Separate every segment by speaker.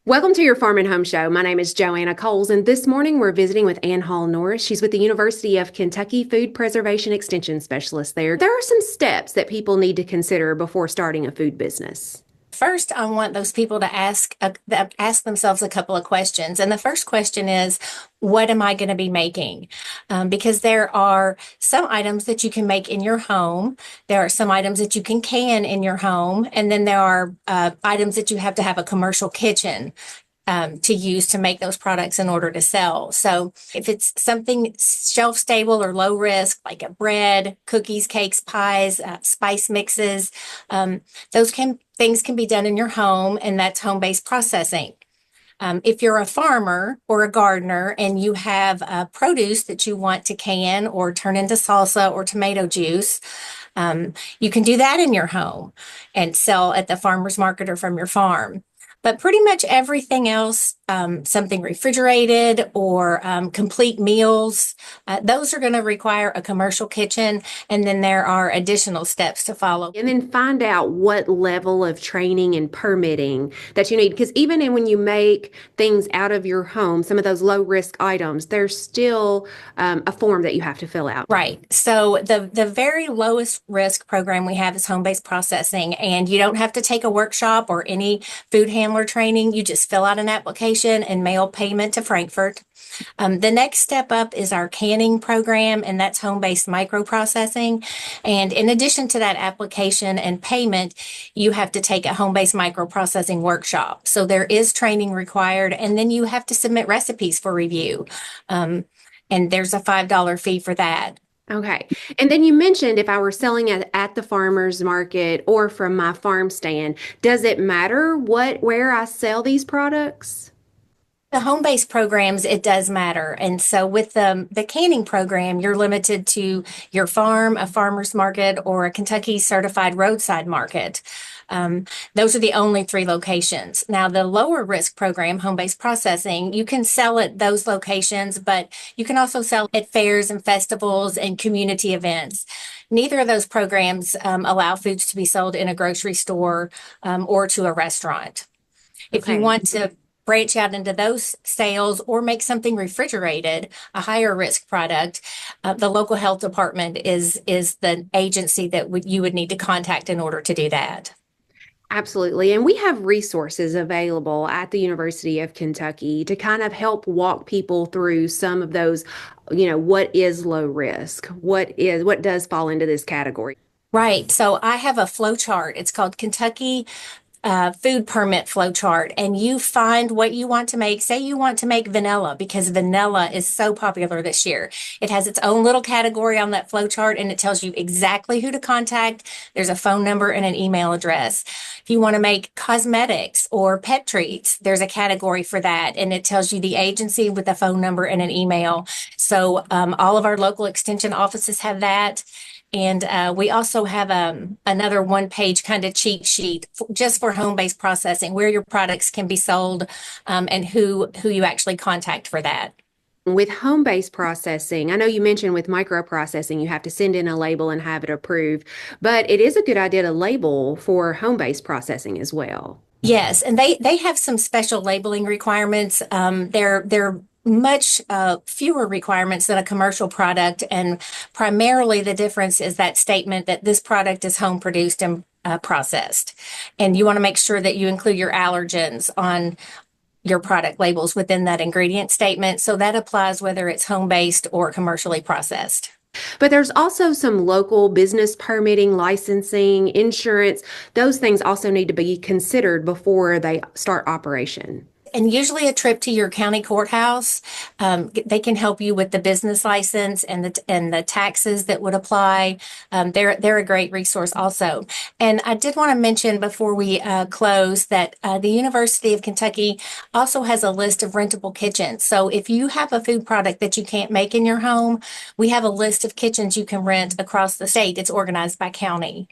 Speaker 1: Welcome to your Farm and Home Show. My name is Joanna Coles, and this morning we're visiting with Annhall Norris. She's with the University of Kentucky Food Preservation Extension Specialist there. There are some steps that people need to consider before starting a food business.
Speaker 2: First, I want those people to ask themselves a couple of questions. And the first question is, what am I going to be making? Because there are some items that you can make in your home. There are some items that you can in your home. And then there are items that you have to have a commercial kitchen to use to make those products in order to sell. So if it's something shelf stable or low risk, like a bread, cookies, cakes, pies, spice mixes, those things can be done in your home, and that's home-based processing. If you're a farmer or a gardener and you have produce that you want to can or turn into salsa or tomato juice, you can do that in your home and sell at the farmer's market or from your farm. But pretty much everything else, something refrigerated or complete meals, those are going to require a commercial kitchen. And then there are additional steps to follow.
Speaker 1: And then find out what level of training and permitting that you need. Because even when you make things out of your home, some of those low risk items, there's still a form that you have to fill out.
Speaker 2: Right. So the very lowest risk program we have is home-based processing, and you don't have to take a workshop or any food handler training. You just fill out an application and mail payment to Frankfurt. The next step up is our canning program, and that's home-based microprocessing. And in addition to that application and payment, you have to take a home-based microprocessing workshop. So there is training required, and then you have to submit recipes for review. And there's a $5 fee for that.
Speaker 1: Okay. And then you mentioned if I were selling at the farmer's market or from my farm stand, does it matter where I sell these products?
Speaker 2: The home-based programs, it does matter. And so with the canning program, you're limited to your farm, a farmer's market, or a Kentucky certified roadside market. Those are the only three locations. Now, the lower risk program, home-based processing, you can sell at those locations, but you can also sell at fairs and festivals and community events. Neither of those programs allow foods to be sold in a grocery store or to a restaurant. If you want to branch out into those sales or make something refrigerated, a higher risk product, the local health department is the agency that you would need to contact in order to do that.
Speaker 1: Absolutely. And we have resources available at the University of Kentucky to kind of help walk people through some of those, what is low risk? What does fall into this category?
Speaker 2: Right. So I have a flow chart. It's called Kentucky food permit flow chart, and you find what you want to make. Say you want to make vanilla, because vanilla is so popular this year. It has its own little category on that flow chart, and it tells you exactly who to contact. There's a phone number and an email address. If you want to make cosmetics or pet treats, there's a category for that, and it tells you the agency with a phone number and an email. So all of our local extension offices have that. And we also have another one-page kind of cheat sheet just for home-based processing, where your products can be sold, and who you actually contact for that.
Speaker 1: With home-based processing, I know you mentioned with microprocessing, you have to send in a label and have it approved, but it is a good idea to label for home-based processing as well.
Speaker 2: Yes, and they have some special labeling requirements. They're much fewer requirements than a commercial product, and primarily the difference is that statement that this product is home produced and processed. And you want to make sure that you include your allergens on your product labels within that ingredient statement. So that applies whether it's home-based or commercially processed.
Speaker 1: But there's also some local business permitting, licensing, insurance. Those things also need to be considered before they start operation.
Speaker 2: And usually a trip to your county courthouse, they can help you with the business license and the taxes that would apply. They're a great resource also. And I did want to mention before we close that the University of Kentucky also has a list of rentable kitchens. So if you have a food product that you can't make in your home, we have a list of kitchens you can rent across the state. It's organized by county.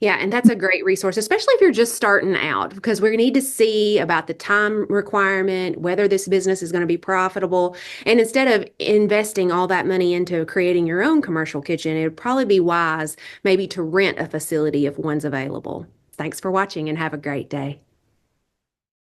Speaker 1: Yeah, and that's a great resource, especially if you're just starting out, because we need to see about the time requirement, whether this business is going to be profitable. And instead of investing all that money into creating your own commercial kitchen, it would probably be wise maybe to rent a facility if one's available. Thanks for watching and have a great day.